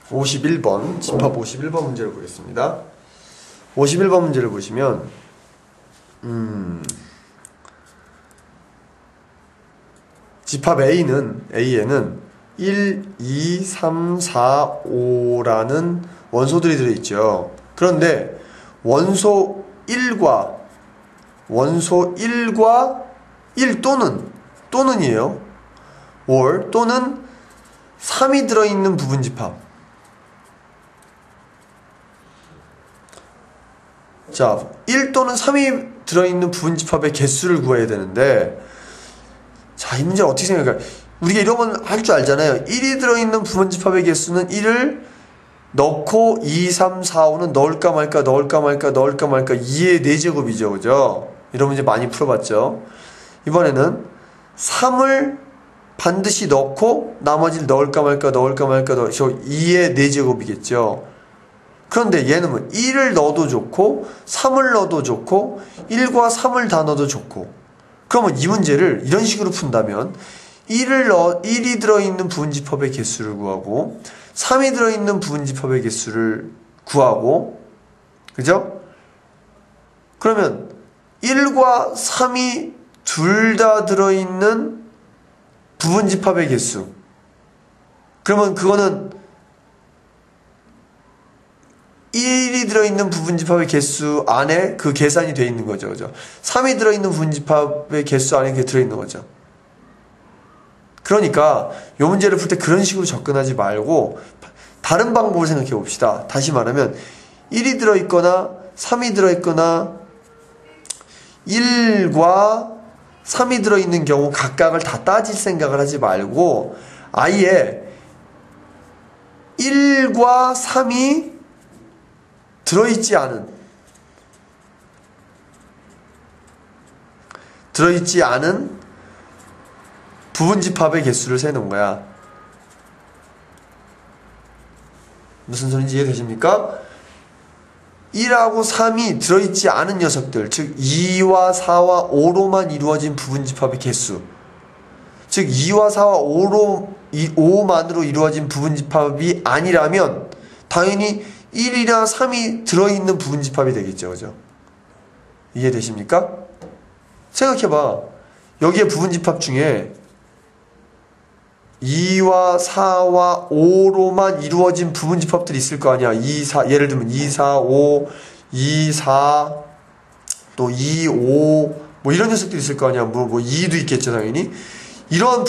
51번 집합 51번 문제를 보겠습니다. 51번 문제를 보시면 집합 A에는 1, 2, 3, 4, 5라는 원소들이 들어있죠. 그런데 원소 1과 1 또는이에요. or 또는 3이 들어있는 부분집합. 자, 1 또는 3이 들어있는 부분집합의 개수를 구해야 되는데, 자, 이 문제 어떻게 생각할까요? 우리가 이런 건 할 줄 알잖아요. 1이 들어있는 부분집합의 개수는 1을 넣고 2, 3, 4, 5는 넣을까 말까 2의 4제곱이죠. 그죠? 이런 문제 많이 풀어봤죠. 이번에는 3을 반드시 넣고 나머지를 넣을까 말까 2의 4제곱이겠죠. 그런데 얘는 뭐 1을 넣어도 좋고 3을 넣어도 좋고 1과 3을 다 넣어도 좋고, 그러면 이 문제를 이런 식으로 푼다면 1이 들어있는 부분집합의 개수를 구하고 3이 들어있는 부분집합의 개수를 구하고, 그죠? 그러면 1과 3이 둘 다 들어있는 부분집합의 개수, 그러면 그거는 1이 들어있는 부분집합의 개수 안에 그 계산이 되어 있는 거죠. 그죠? 3이 들어있는 부분집합의 개수 안에 그게 들어있는 거죠. 그러니까 이 문제를 풀 때 그런 식으로 접근하지 말고 다른 방법을 생각해 봅시다. 다시 말하면 1이 들어있거나 3이 들어있거나 1과 3이 들어있는 경우 각각을 다 따질 생각을 하지 말고 아예 1과 3이 들어있지 않은 부분집합의 개수를 세는 거야. 무슨 소리인지 이해되십니까? 1하고 3이 들어있지 않은 녀석들, 즉 2와 4와 5로만 이루어진 부분집합의 개수, 즉 2와 4와 5만으로 이루어진 부분집합이 아니라면 당연히 1이나 3이 들어있는 부분집합이 되겠죠. 그죠? 이해되십니까? 생각해봐. 여기에 부분집합 중에 2와 4와 5로만 이루어진 부분집합들이 있을 거 아니야. 2, 4, 예를 들면 2, 4, 5, 2, 4, 또 2, 5, 뭐 이런 녀석들이 있을 거 아니야. 뭐 2도 있겠죠, 당연히. 이런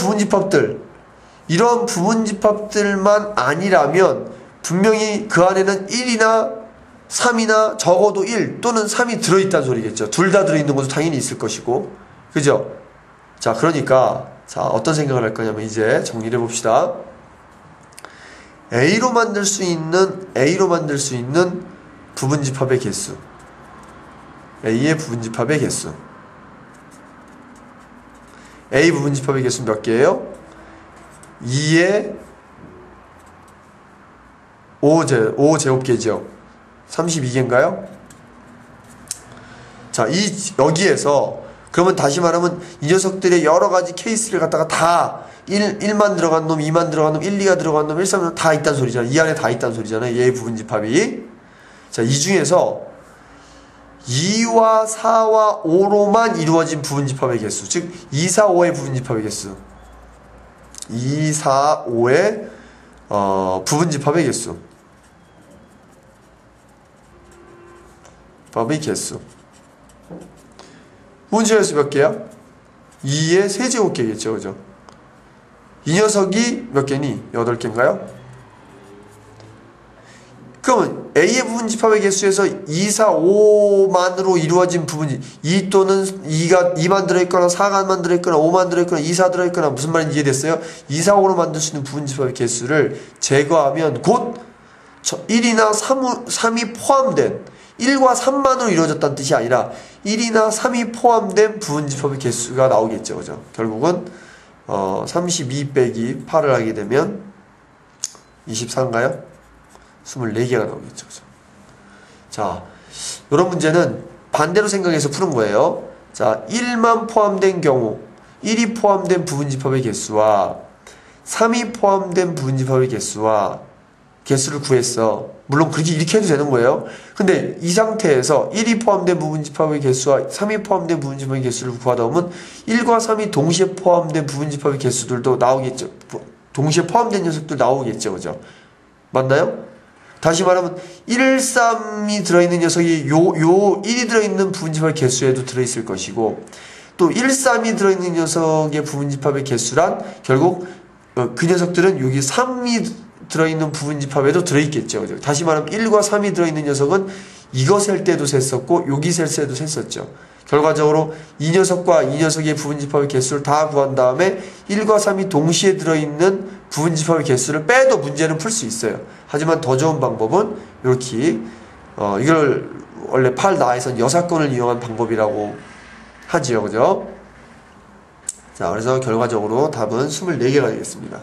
부분집합들만 아니라면 분명히 그 안에는 1이나 3이나 적어도 1 또는 3이 들어있다는 소리겠죠. 둘 다 들어있는 것도 당연히 있을 것이고. 그죠? 자, 그러니까 자, 어떤 생각을 할 거냐면 이제 정리를 해봅시다. A로 만들 수 있는 부분집합의 개수, A의 부분집합의 개수, A 부분집합의 개수는 몇 개예요? 2의 5제곱개죠. 32개인가요? 자, 여기에서 그러면 다시 말하면 이 녀석들의 여러 가지 케이스를 갖다가 다 1만 들어간 놈, 2만 들어간 놈, 1, 2가 들어간 놈, 1, 3은 다 있다는 소리잖아. 이 안에 다 있다는 소리잖아요. 얘의 부분집합이. 자, 이 중에서 2와 4와 5로만 이루어진 부분집합의 개수, 즉 2, 4, 5의 부분집합의 개수, 2, 4, 5의 부분집합의 개수, 법의 개수. 부분집합의 수 몇 개야? 2의 세제곱개겠죠. 그죠? 이 녀석이 몇 개니? 8개인가요? 그러면 A의 부분집합의 개수에서 2, 4, 5만으로 이루어진 부분이 2 또는 2만 들어있거나 4만 들어있거나 5만 들어있거나 2, 4 들어있거나 무슨 말인지 이해됐어요? 2, 4, 5로 만들 수 있는 부분집합의 개수를 제거하면 곧 1이나 3이 포함된 1과 3만으로 이루어졌다는 뜻이 아니라 1이나 3이 포함된 부분집합의 개수가 나오겠죠. 그죠? 결국은 32 빼기 8을 하게 되면 24인가요? 24개가 나오겠죠. 그죠? 자, 이런 문제는 반대로 생각해서 푸는 거예요. 자, 1만 포함된 경우 1이 포함된 부분집합의 개수와 3이 포함된 부분집합의 개수와 개수를 구했어. 물론 그렇게 이렇게 해도 되는 거예요. 근데 이 상태에서 1이 포함된 부분집합의 개수와 3이 포함된 부분집합의 개수를 구하다 보면 1과 3이 동시에 포함된 부분집합의 개수들도 나오겠죠. 동시에 포함된 녀석들 나오겠죠. 그죠? 맞나요? 다시 말하면 1, 3이 들어있는 녀석이 요 1이 들어있는 부분집합의 개수에도 들어있을 것이고 또 1, 3이 들어있는 녀석의 부분집합의 개수란 결국 그 녀석들은 여기 3이 들어있는 부분집합에도 들어있겠죠. 그죠? 다시 말하면 1과 3이 들어있는 녀석은 이거 셀 때도 셌었고 여기 셀 때도 셌었죠. 결과적으로 이 녀석과 이 녀석의 부분집합의 개수를 다 구한 다음에 1과 3이 동시에 들어있는 부분집합의 개수를 빼도 문제는 풀 수 있어요. 하지만 더 좋은 방법은 이렇게 이걸 원래 8나에선 여사건을 이용한 방법이라고 하지요. 그죠? 자, 그래서 결과적으로 답은 24개가 되겠습니다.